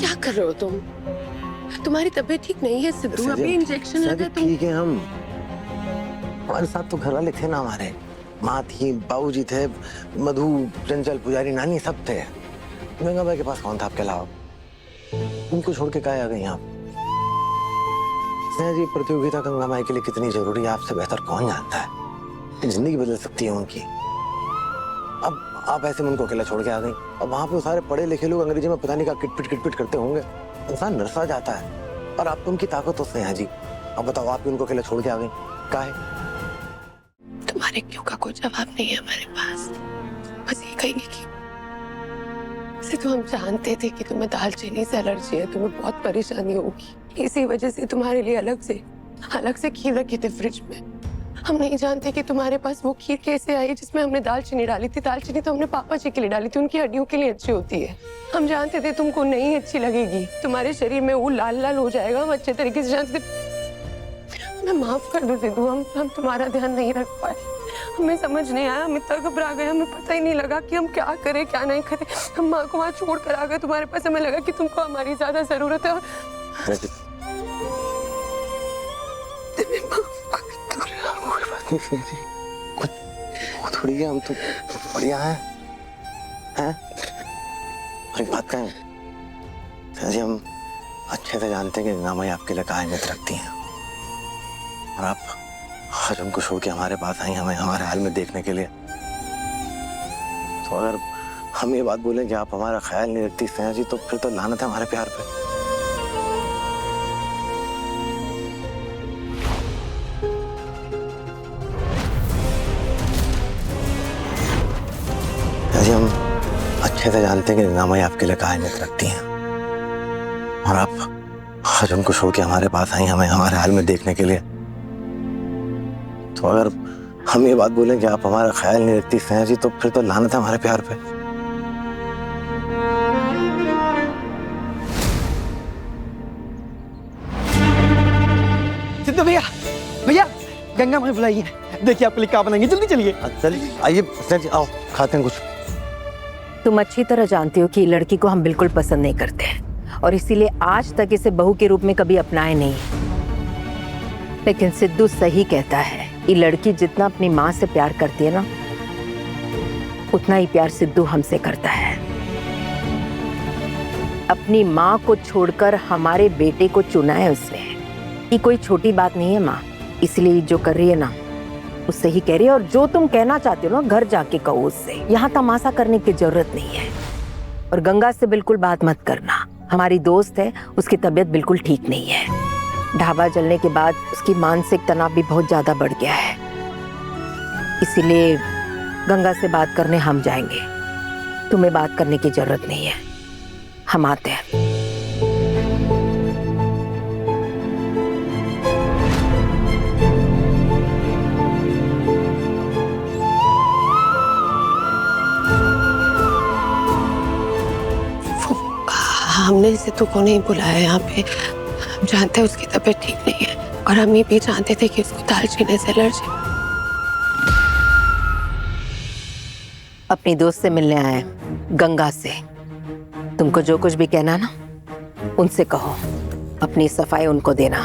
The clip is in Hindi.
क्या कर रहे हो तुम? तुम्हारी तबीयत ठीक नहीं है सिद्धू, अभी इंजेक्शन लगा। तुम ठीक है, हम हमारे साथ तो घर वाले थे ना, हमारे माँ थी, बाबूजी थे, मधु, चंचल, पुजारी, नानी सब थे। गंगा भाई के पास कौन था आपके अलावा? उनको छोड़ के कहाँ आ गई आप? स्नेहा जी, प्रतियोगिता गंगा माई के लिए कितनी जरूरी है आपसे बेहतर कौन जानता है। जिंदगी बदल सकती है उनकी। अब आप ऐसे में उनको अकेला छोड़ के आ गई। अब वहां पे सारे पढ़े लिखे लोग अंग्रेजी में पता नहीं क्या किटपिट करते होंगे, इंसान नरसा जाता है। और आप उनकी ताकत तो स्नेहा जी, अब बताओ आप उनको अकेला छोड़ के आ गई काहे? तुम्हारे क्यों का कोई जवाब नहीं है हमारे पास। बस ये कहेंगे कि सिद्धू, हम जानते थे कि तुम्हें दालचीनी से एलर्जी है, तुम्हें बहुत परेशानी होगी, इसी वजह से तुम्हारे लिए अलग से खीर रखी थी फ्रिज में। हम नहीं जानते कि तुम्हारे पास वो खीर कैसे आई जिसमें हमने दालचीनी डाली थी। दालचीनी तो हमने पापा जी के लिए डाली थी, उनकी हड्डियों के लिए अच्छी होती है। हम जानते थे तुमको नहीं अच्छी लगेगी, तुम्हारे शरीर में वो लाल लाल हो जाएगा। हम अच्छे तरीके से जानते थे। हमें माफ कर दो सिद्धू, हम तुम्हारा ध्यान नहीं रख पाए, हमें समझ नहीं आया, हम इतना घबरा गए, हमें पता ही नहीं लगा कि हम क्या करें क्या नहीं करें। हम माँ को वहाँ छोड़ कर आ गए तुम्हारे पास, हमें लगा कि तुमको हमारी ज्यादा जरूरत है। कुछ थोड़ी है, हम तो बढ़िया हैं। एक बात कहें जी, हम अच्छे से जानते हैं कि गंगा माई आपके लिए अहमियत रखती हैं, और आप आज हमको छोड़ के हमारे पास आई, हमें हमारे हाल में देखने के लिए। तो अगर हम ये बात बोलें कि आप हमारा ख्याल नहीं रखती स्नेहा जी, तो फिर तो लानत है हमारे प्यार पे। जी, हम अच्छे से जानते हैं कि गंगा माई आपके लिए अहमियत रखती हैं, और आप आज उनको छोड़ के हमारे पास आई, हमें हमारे हाल में देखने के लिए। तो अगर हम ये बात बोलें कि आप हमारा ख्याल नहीं रखती स्नेहा जी, तो फिर तो लानत है हमारे प्यार पे। सिद्धू भैया, भैया गंगा माई बुलाई है, देखिए आपके लिए क्या बनाएंगे, जल्दी चलिए। चलिए आइए स्नेहा जी, आओ खाते हैं कुछ। तुम अच्छी तरह जानते हो कि लड़की को हम बिल्कुल पसंद नहीं करते हैं, और इसीलिए आज तक इसे बहू के रूप में कभी अपनाए नहीं। लेकिन सिद्धू सही कहता है, ये लड़की जितना अपनी माँ से प्यार करती है ना, उतना ही प्यार सिद्धू हमसे करता है। अपनी माँ को छोड़कर हमारे बेटे को चुना है उसने। ये कोई छोटी बात नहीं है माँ, इसलिए जो कर रही है ना उससे ही कह रही है। और जो तुम कहना चाहते हो ना, घर जाके कहो उससे, यहाँ तमाशा करने की जरूरत नहीं है। और गंगा से बिल्कुल बात मत करना, हमारी दोस्त है, उसकी तबीयत बिल्कुल ठीक नहीं है। ढाबा जलने के बाद उसकी मानसिक तनाव भी बहुत ज्यादा बढ़ गया है, इसीलिए गंगा से बात करने हम जाएंगे। तुम्हें बात करने की जरूरत नहीं है, हम आते हैं। हमने सिद्धू को नहीं बुलाया यहाँ पे, हम जानते हैं उसकी तबीयत ठीक नहीं है, और हम ये भी जानते थे कि उसको दालचीनी से एलर्जी। अपनी दोस्त से मिलने आए हैं, गंगा से। तुमको जो कुछ भी कहना ना उनसे कहो, अपनी सफाई उनको देना।